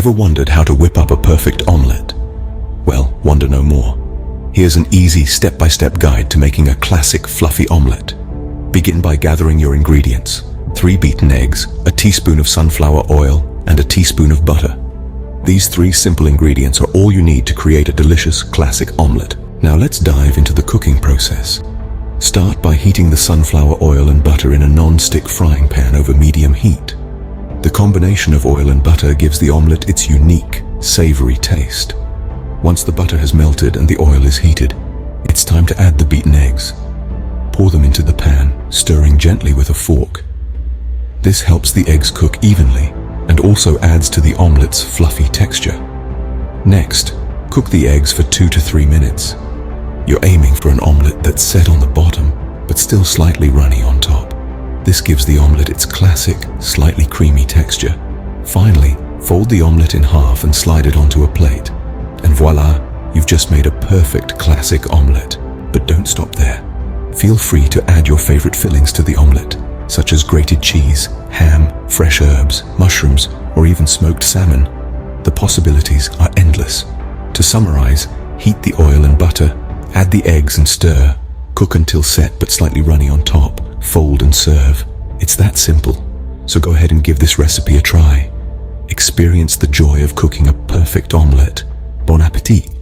Ever wondered how to whip up a perfect omelette? Well, wonder no more. Here's an easy step-by-step guide to making a classic fluffy omelette. Begin by gathering your ingredients: 3 beaten eggs, a teaspoon of sunflower oil, and a teaspoon of butter. These 3 simple ingredients are all you need to create a delicious classic omelette. Now let's dive into the cooking process. Start by heating the sunflower oil and butter in a non-stick frying pan over medium heat. The combination of oil and butter gives the omelette its unique, savory taste. Once the butter has melted and the oil is heated, it's time to add the beaten eggs. Pour them into the pan, stirring gently with a fork. This helps the eggs cook evenly and also adds to the omelette's fluffy texture. Next, cook the eggs for 2 to 3 minutes. You're aiming for an omelette that's set on the bottom, but still slightly runny on top. This gives the omelette its classic, slightly creamy texture. Finally, fold the omelette in half and slide it onto a plate. And voila, you've just made a perfect classic omelette. But don't stop there. Feel free to add your favorite fillings to the omelette, such as grated cheese, ham, fresh herbs, mushrooms, or even smoked salmon. The possibilities are endless. To summarize, heat the oil and butter, add the eggs and stir. Cook until set but slightly runny on top. Fold and serve. It's that simple. So go ahead and give this recipe a try. Experience the joy of cooking a perfect omelette. Bon appétit!